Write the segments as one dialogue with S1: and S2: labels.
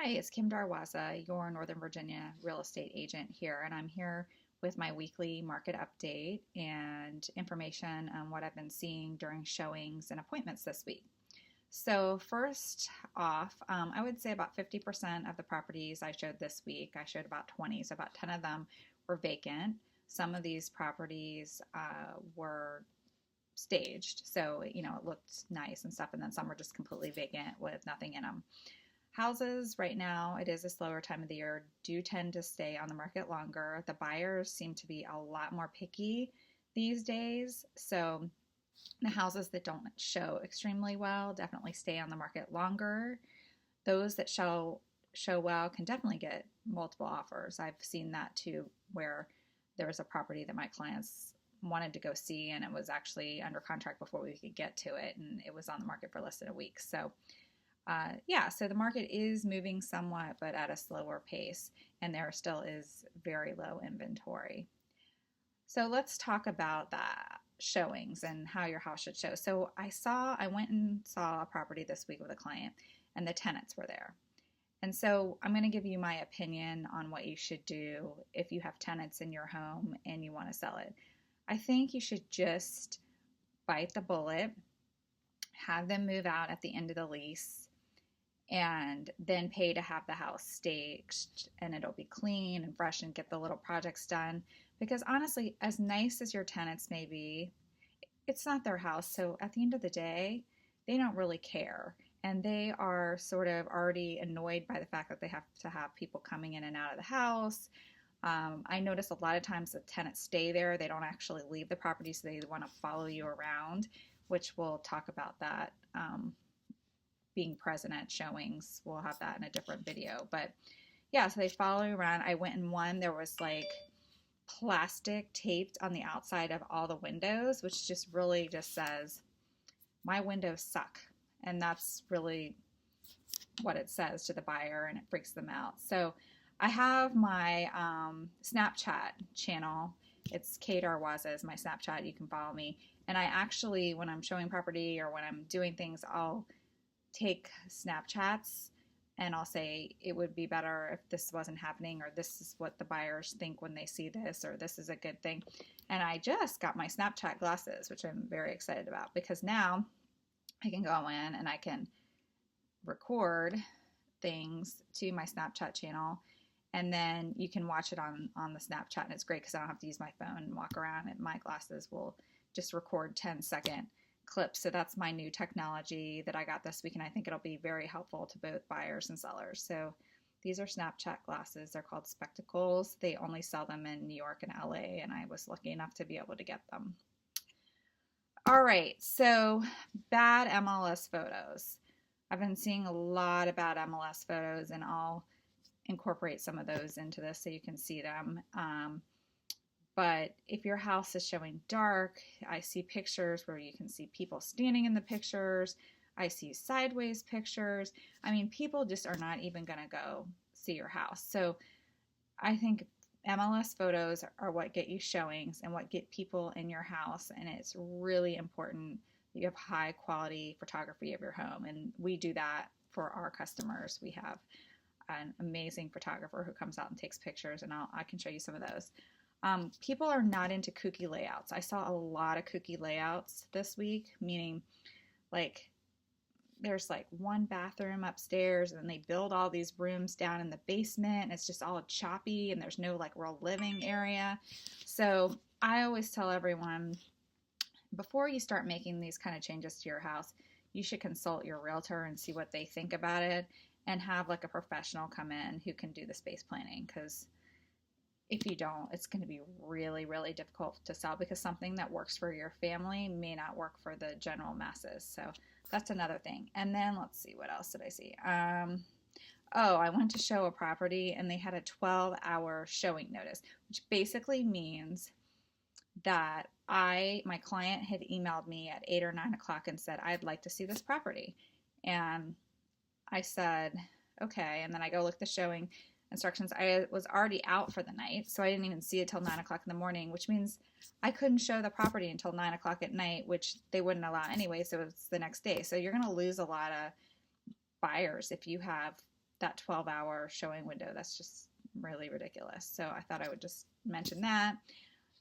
S1: Hi, it's Kim Darwaza, your Northern Virginia real estate agent here, and I'm here with my weekly market update and information on what I've been seeing during showings and appointments this week. So first off, I would say about 50% of the properties I showed this week, I showed about 20, so about 10 of them were vacant. Some of these properties were staged, so it looked nice and stuff, and then some were just completely vacant with nothing in them. Houses right now, it is a slower time of the year, do tend to stay on the market longer. The buyers seem to be a lot more picky these days. So the houses that don't show extremely well definitely stay on the market longer. Those that show well can definitely get multiple offers. I've seen that too, where there was a property that my clients wanted to go see and it was actually under contract before we could get to it, and it was on the market for less than a week. So so the market is moving somewhat, but at a slower pace, and there still is very low inventory. So let's talk about that showings and how your house should show. So I went and saw a property this week with a client, and the tenants were there. And so I'm going to give you my opinion on what you should do if you have tenants in your home and you want to sell it. I think you should just bite the bullet, have them move out at the end of the lease, and then pay to have the house staged, and it'll be clean and fresh and get the little projects done. Because honestly, as nice as your tenants may be, it's not their house. So at the end of the day, they don't really care. And they are sort of already annoyed by the fact that they have to have people coming in and out of the house. I notice a lot of times the tenants stay there. They don't actually leave the property, so they want to follow you around, which we'll talk about that. Being present at showings. We'll have that in a different video. But yeah, so they follow you around. I went in one, there was like plastic taped on the outside of all the windows, which just really just says, my windows suck. And that's really what it says to the buyer, and it freaks them out. So I have my Snapchat channel. It's K Darwaza is my Snapchat. You can follow me. And I actually, when I'm showing property or when I'm doing things, I'll take Snapchats and I'll say it would be better if this wasn't happening, or this is what the buyers think when they see this, or this is a good thing. And I just got my Snapchat glasses, which I'm very excited about, because now I can go in and I can record things to my Snapchat channel, and then you can watch it on the Snapchat, and it's great because I don't have to use my phone and walk around, and my glasses will just record 10-second clips. So that's my new technology that I got this week, and I think it'll be very helpful to both buyers and sellers. So these are Snapchat glasses. They're called Spectacles. They only sell them in New York and LA, and I was lucky enough to be able to get them. All right, so bad MLS photos. I've been seeing a lot of bad MLS photos, and I'll incorporate some of those into this so you can see them. But if your house is showing dark, I see pictures where you can see people standing in the pictures. I see sideways pictures. I mean, people just are not even going to go see your house. So I think MLS photos are what get you showings and what get people in your house. And it's really important that you have high quality photography of your home. And we do that for our customers. We have an amazing photographer who comes out and takes pictures, and I can show you some of those. People are not into kooky layouts. I saw a lot of kooky layouts this week, meaning like there's like one bathroom upstairs and then they build all these rooms down in the basement, and it's just all choppy and there's no like real living area. So I always tell everyone, before you start making these kind of changes to your house, you should consult your realtor and see what they think about it, and have like a professional come in who can do the space planning, because if you don't, it's going to be really, really difficult to sell, because something that works for your family may not work for the general masses. So that's another thing. And then let's see, what else did I see? I went to show a property and they had a 12-hour showing notice, which basically means that my client had emailed me at 8 or 9 o'clock and said, I'd like to see this property. And I said, okay. And then I go look the showing instructions. I was already out for the night, so I didn't even see it till 9 o'clock in the morning, which means I couldn't show the property until 9 o'clock at night, which they wouldn't allow anyway, so it's the next day. So you're going to lose a lot of buyers if you have that 12-hour showing window. That's just really ridiculous. So I thought I would just mention that.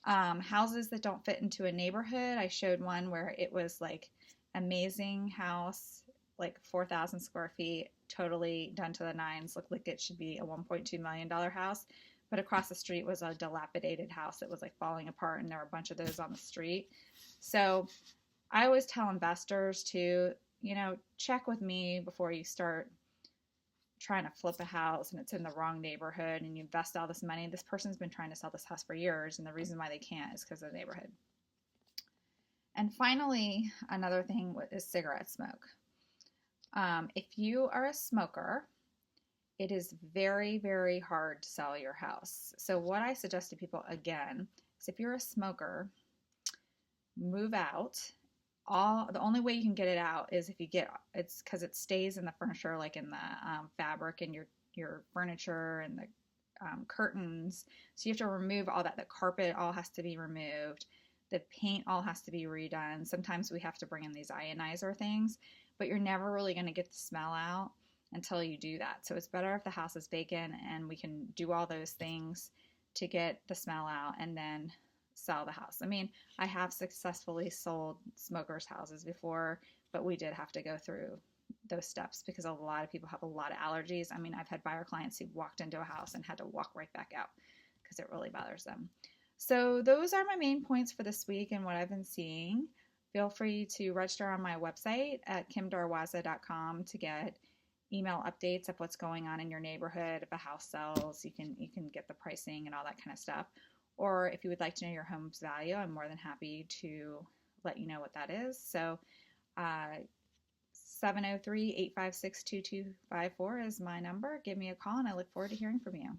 S1: Houses that don't fit into a neighborhood. I showed one where it was like amazing house, like 4,000 square feet, totally done to the nines, looked like it should be a $1.2 million house. But across the street was a dilapidated house that was like falling apart, and there were a bunch of those on the street. So I always tell investors to, check with me before you start trying to flip a house and it's in the wrong neighborhood and you invest all this money. This person's been trying to sell this house for years, and the reason why they can't is because of the neighborhood. And finally, another thing is cigarette smoke. If you are a smoker, it is very, very hard to sell your house. So what I suggest to people again is if you're a smoker, move out. The only way you can get it out is if it's because it stays in the furniture, like in the fabric and your furniture and the curtains. So you have to remove all that. The carpet all has to be removed. The paint all has to be redone. Sometimes we have to bring in these ionizer things, but you're never really going to get the smell out until you do that. So it's better if the house is vacant and we can do all those things to get the smell out and then sell the house. I mean, I have successfully sold smokers' houses before, but we did have to go through those steps because a lot of people have a lot of allergies. I mean, I've had buyer clients who walked into a house and had to walk right back out because it really bothers them. So those are my main points for this week and what I've been seeing. Feel free to register on my website at kimdarwaza.com to get email updates of what's going on in your neighborhood. If a house sells, you can get the pricing and all that kind of stuff. Or if you would like to know your home's value, I'm more than happy to let you know what that is. So 703-856-2254 is my number. Give me a call, and I look forward to hearing from you.